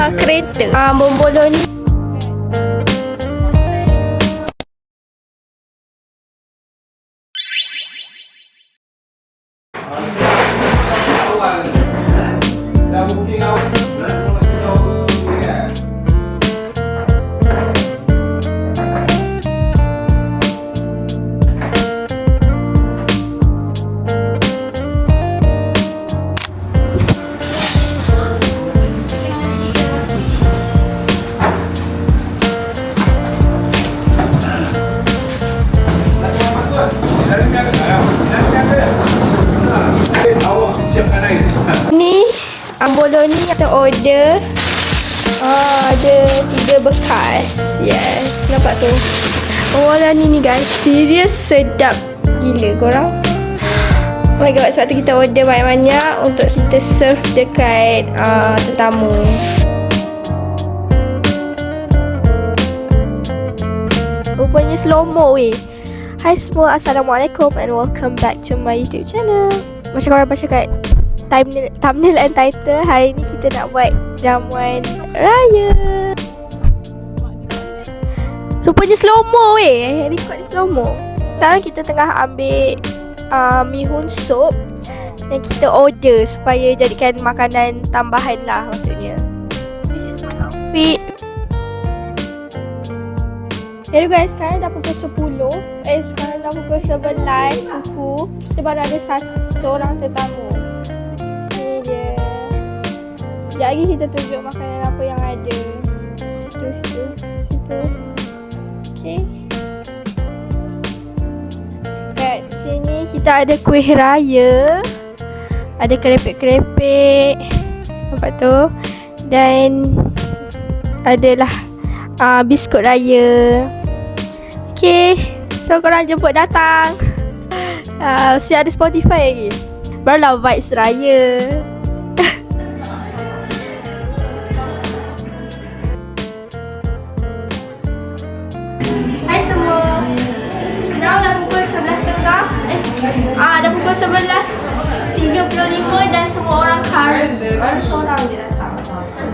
hantar kereta. Bombolon ni Bombolon ni kita order ada 3 bekas. Yes, nampak tu. Bombolon ni guys, serius sedap gila korang. Oh my god, sebab tu kita order banyak-banyak untuk kita serve dekat tetamu. Rupanya slow-mo weh. Hai semua, Assalamualaikum and welcome back to my YouTube channel. Macam korang baca kat thumbnail and title, hari ni kita nak buat jamuan raya. Rupanya slow-mo weh. Record ni slow-mo. Sekarang kita tengah ambil mihun soup yang kita order supaya jadikan makanan tambahan lah maksudnya. This is my outfit. Hello guys, sekarang dah pukul 10. Sekarang dah pukul 11 suku. Kita baru ada seorang tetamu. Sekejap lagi kita tunjuk makanan apa yang ada. Situ. Okay. Kat sini kita ada kuih raya. Ada kerepek-kerepek. Nampak tu. Dan adalah biskut raya. Okay. So korang jemput datang. Mesti ada Spotify lagi. Barulah vibes raya. Hai semua. Now dah pukul 11.30. Dah pukul 11.35 dan semua orang kari. Baru seorang je datang.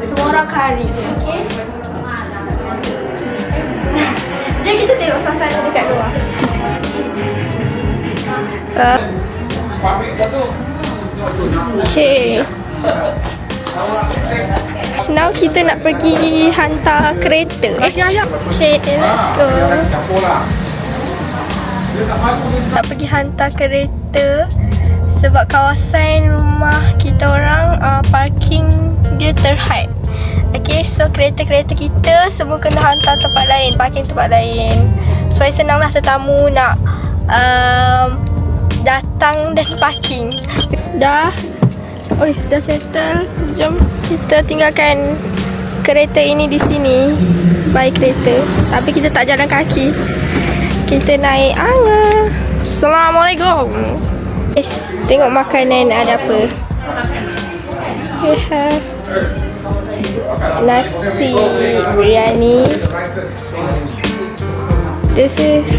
Semua orang kari. Okay. Jom kita tengok suasana dekat luar. Okay. Now kita nak pergi hantar kereta. Okay, let's go. Nak pergi hantar kereta sebab kawasan rumah kita orang parking dia terhad. Okay, so kereta-kereta kita semua kena hantar tempat lain, parking tempat lain. Supaya senanglah tetamu nak datang dan parking. Dah settle. Jom kita tinggalkan kereta ini di sini. Baik kereta. Tapi kita tak jalan kaki. Kita naik angga. Assalamualaikum. Tengok makanan ada apa. We have nasi biryani. This is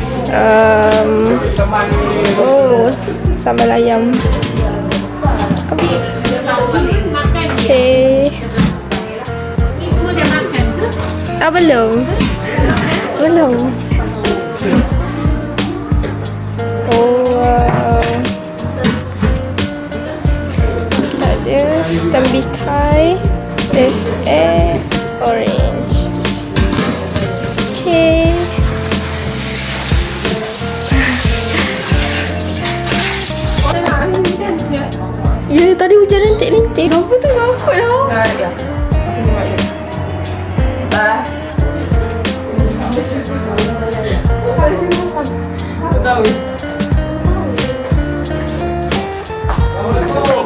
sambal ayam. Okay. Belum. Ada tembikai. This is orange. Okay. Ya, tadi hujan lentik-lentik. Apa tu ngaput lah.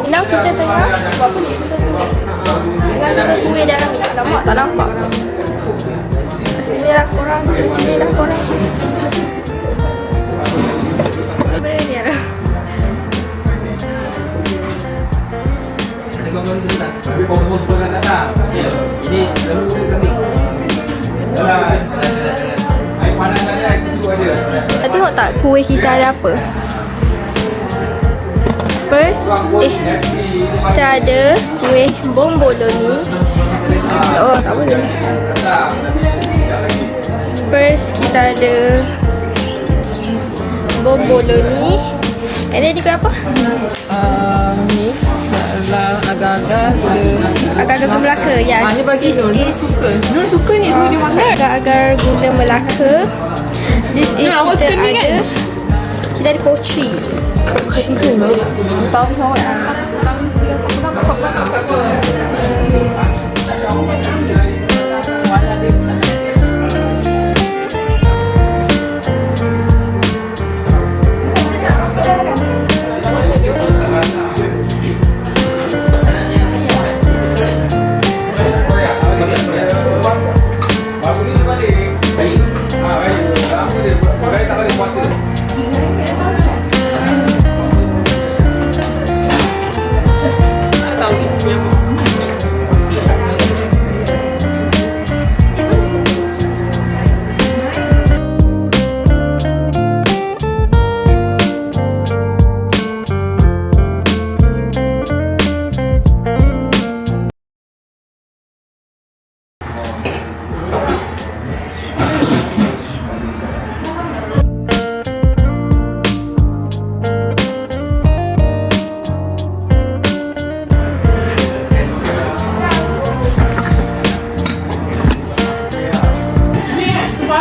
Now kita tengah buat apa ni susu kuih. Dengan susu kuih dalam minyak. Nampak tak nampak? Sinilah korang. Benda lah. Tapi pokok nak datang. Ini lalu kami. Air panas ada, situ ada. Tengok tak kuih kita ada apa? First, kita ada kuih bomboloni. Oh, tak boleh. First kita ada bomboloni. And then juga apa? Ni adalah agar-agar gula. Agar-agar gula Melaka. Yes. Ni bagi Nur. Nur suka. Nur suka ni, so dia makan. Agar-agar gula Melaka. This is Nur, awak kita suka ni ada. kan? Kita ada koci. Itu Nur. Tahu awak.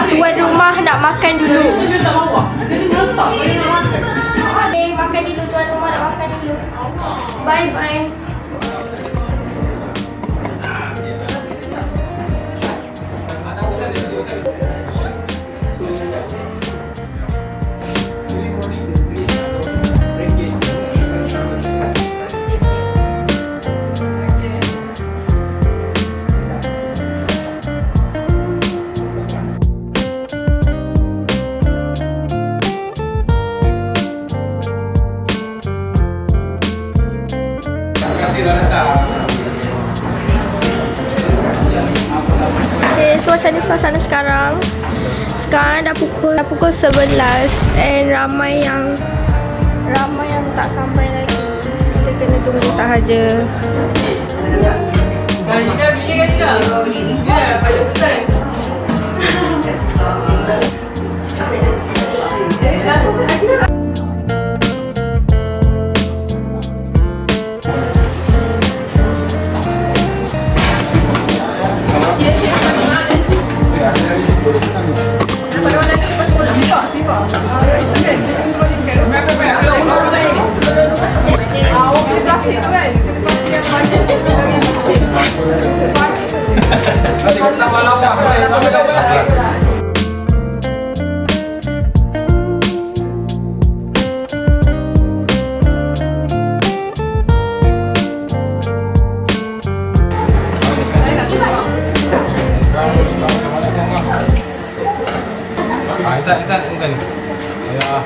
Tuan rumah nak makan dulu. Okay, makan dulu tuan rumah nak makan dulu. Bye bye. Okay, so macam ni suasana sekarang. Sekarang dah pukul 11 and ramai yang tak sampai lagi. Kita kena tunggu sahaja. Intan bukan ni. Ya.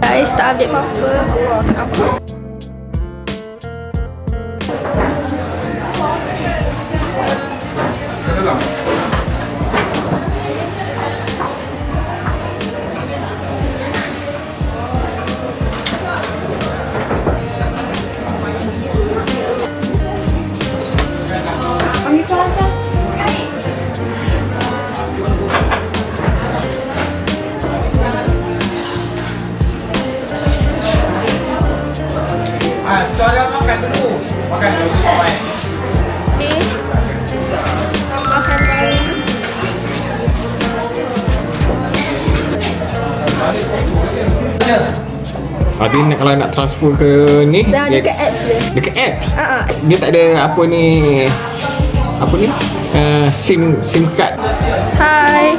Guys, tak update apa-apa. Allah, kenapa? Soalnya makan dulu. Makan dulu. Ni tambahan baru. Ada kalau nak transfer ke ni Dah dia, dekat apps dia. dekat apps. Ah, Dia tak ada apa ni SIM card. Hai.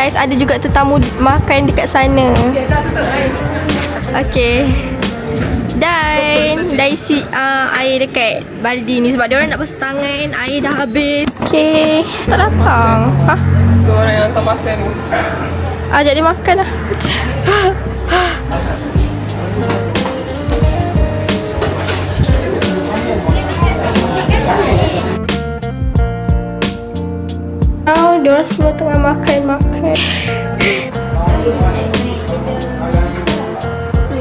guys, ada juga tetamu makan dekat sana. Okay. Dan dari si air dekat baldi ni sebab dia orang nak basuh tangan, air dah habis. Okay, tak datang. Ha? Dua orang yang hantar masa ni. Jadi makan lah. Now, diorang semua tengah makan-makan.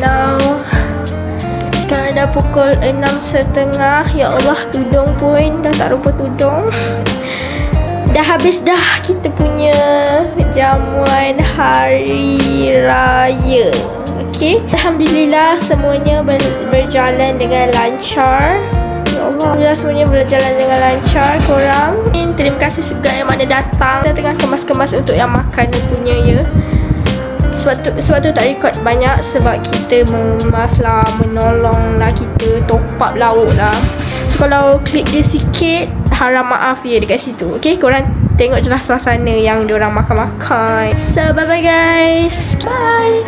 Now, sekarang dah pukul 6.30. Ya Allah, tudung pun dah tak rupa tudung. Dah habis dah kita punya jamuan hari raya. Okay, Alhamdulillah semuanya berjalan dengan lancar. Ya Allah, Alhamdulillah semuanya berjalan dengan lancar. Korang, terima kasih juga yang mana datang. Kita tengah kemas-kemas untuk yang makan punya ya. Sebab tu tak record banyak sebab kita mengemas lah, menolong lah, kita top up lauk lah. So kalau klip dia sikit, harap maaf ya dekat situ. Okay, korang tengok je lah suasana yang diorang makan-makan. So bye bye guys. Bye.